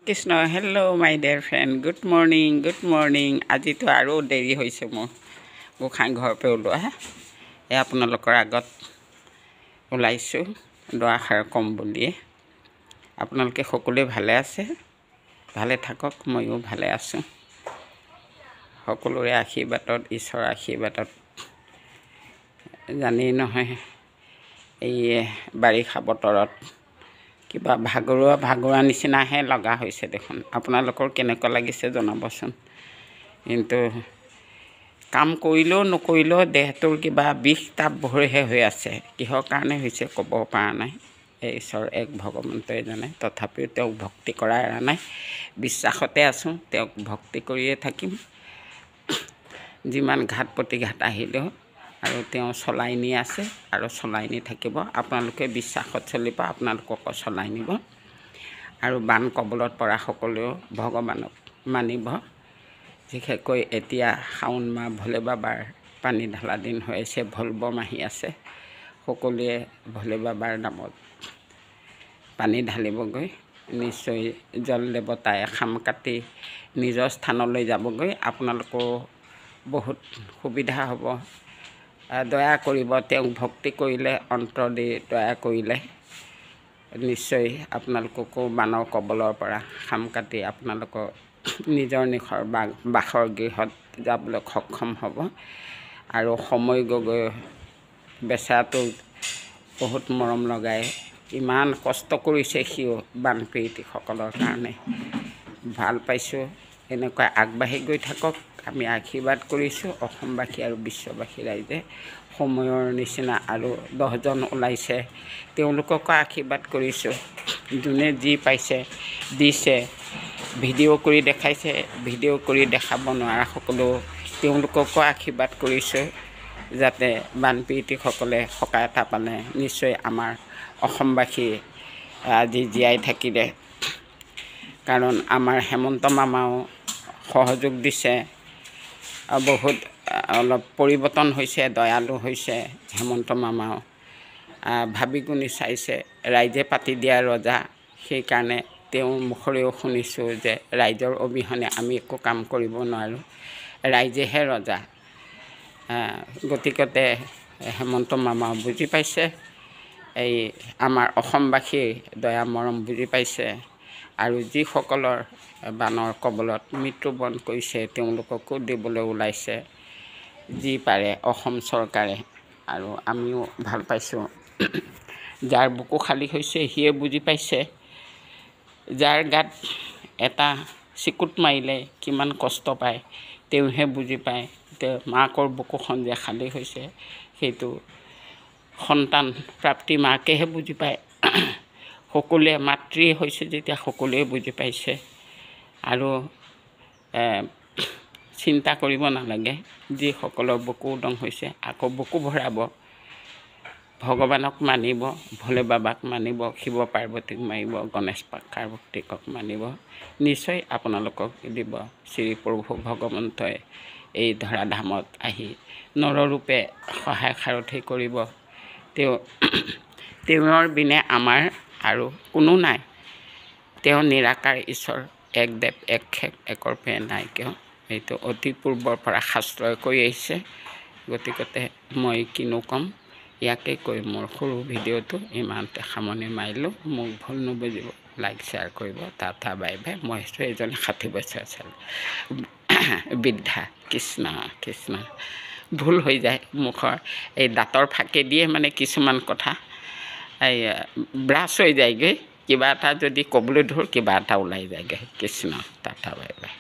Krishna hello' মাই dear friend good morning আজিতো আৰু দেৰি হৈছে মোৰ গোসাঁই ঘৰৰ পৰা ওলোৱা এই আপোনালোকৰ আগত ওলাইছোঁ দুআষাৰ কম বুলিয়ে আপোনালোকে সকলোৱে ভালে আছে ভালে থাকক ময়ো ভালে আছোঁ সকলোৰে আশীৰ্বাদত ঈশ্বৰৰ আশীৰ্বাদত জানেই নহয় এই বাৰিষা বতৰত কিবা ভাগৰুৱা নিচিনাহে লগা হৈছে দেখোন আপোনালোকৰ কেনেকুৱা লাগিছে জনাবচোন কিন্তু কাম কৰিলেও নকৰিলেও দেহটোৰ কিবা বিষ তাপ ভৰিহে হৈ আছে কিহৰ কাৰণে হৈছে ক'ব পৰা নাই এই ঈশ্বৰ এক ভগৱন্তই জানে তথাপিও তেওঁক ভক্তি কৰা এৰা নাই বিশ্বাসতে আছোঁ তেওঁক ভক্তি কৰিয়ে থাকিম যিমান ঘাট প্ৰতিঘাত আহিলেও আৰু তেওঁ চলাই নি আছে আৰু চলাই নি থাকিব আপোনালোকে বিশ্বাসত চলিব আপোনালোককো চলাই নিব আৰু বান কবলত পৰা সকলেও ভগৱানক মানিব বিশেষকৈ এতিয়া শাওণ মাহ ভোলে বাবাৰ পানী ঢালা দিন হৈ আছে ভলবম আহি আছে সকলোৱে ভোলে বাবাৰ নামত পানী ঢালিবগৈ নিশ্চয় জল দেৱতাই খাম কাটি নিজৰ স্থানলৈ যাবগৈ আপোনালোকো বহুত সুবিধা হ'ব দয়া কৰিব তেওঁক ভক্তি কৰিলে অন্তৰ দি দয়া কৰিলে নিশ্চয় আপোনালোককো বানৰ কবলৰ পৰা খাম কাটি আপোনালোকৰ নিজৰ নিখৰ বাসৰ গৃহত যাবলৈ সক্ষম হ'ব আৰু সময় গগৈ বেচাটো বহুত মৰম লগাই ইমান কষ্ট কৰিছে সিও বানপীড়িতসকলৰ কাৰণে ভাল পাইছোঁ এনেকৈ আগবাঢ়ি গৈ থাকক আমি আশীৰ্বাদ কৰিছোঁ অসমবাসী আৰু বিশ্ববাসী ৰাইজে সময়ৰ নিচিনা আৰু 10জন ওলাইছে তেওঁলোককো আশীৰ্বাদ কৰিছোঁ যোনে যি পাইছে দিছে ভিডিঅ' কৰি দেখাইছে ভিডিঅ' কৰি দেখাব নোৱাৰা সকলো তেওঁলোককো আশীৰ্বাদ কৰিছোঁ যাতে বানপীড়িতসকলে সকাহ এটা পালে নিশ্চয় আমাৰ অসমবাসী আজি জীয়াই থাকিলে কাৰণ আমাৰ হেমন্ত মামাও সহযোগ দিছে বহুত অলপ পৰিৱৰ্তন হৈছে দয়ালু হৈছে হেমন্ত মামাও ভাবি গুণি চাইছে ৰাইজে পাতি দিয়া ৰজা সেইকাৰণে তেওঁৰ মুখৰেও শুনিছোঁ যে ৰাইজৰ অবিহনে আমি একো কাম কৰিব নোৱাৰোঁ ৰাইজেহে ৰজা গতিকতে হেমন্ত মামাও বুজি পাইছে এই আমাৰ অসমবাসীৰ দয়া মৰম বুজি পাইছে আৰু যিসকলৰ বানৰ কবলত মৃত্যুবৰণ কৰিছে তেওঁলোককো দিবলৈ ওলাইছে যি পাৰে অসম চৰকাৰে আৰু আমিও ভাল পাইছোঁ যাৰ বুকু খালী হৈছে সিয়ে বুজি পাইছে যাৰ গাত এটা চিকুট মাৰিলে কিমান কষ্ট পায় তেওঁহে বুজি পায় তেওঁ মাকৰ বুকুখন যে খালী হৈছে সেইটো সন্তান প্ৰাপ্তি মাকেহে বুজি পায় সকলোৱে মাতৃ হৈছে যেতিয়া সকলোৱে বুজি পাইছে আৰু চিন্তা কৰিব নালাগে যিসকলৰ বুকু উদং হৈছে আকৌ বুকু ভৰাব ভগৱানক মানিব ভোলে বাবাক মানিব শিৱ পাৰ্বতীক মানিব গণেশ পাৰ্বতীকক মানিব নিশ্চয় আপোনালোকক দিব শ্ৰী প্ৰভু ভগৱন্তই এই ধৰাধামত আহি নৰৰূপে সহায় সাৰথি কৰিব তেওঁৰ বিনে আমাৰ আৰু কোনো নাই তেওঁ নিৰাকাৰ ঈশ্বৰ এক দেৱ এক খেক একৰ পে নাই কিয় এইটো অতি পূৰ্বৰ পৰা শাস্ত্ৰই কৈ আহিছে গতিকতে মই কিনো ক'ম ইয়াকে কৈ মোৰ সৰু ভিডিঅ'টো ইমানতে সামৰণি মাৰিলোঁ মোক ভুল নুবুজিব লাইক শ্বেয়াৰ কৰিব টাটা বাই বাই মই হৈছোঁ এজনী 60 বছৰীয়া ছোৱালী বৃদ্ধা কৃষ্ণ ভুল হৈ যায় মুখৰ এই দাঁতৰ ফাঁকে দিয়ে মানে কিছুমান কথা এই ব্ৰাছ হৈ যায়গৈ কিবা এটা যদি ক'বলৈ ধৰোঁ কিবা এটা ওলাই যায়গৈ কৃষ্ণ টাটা বাই বাই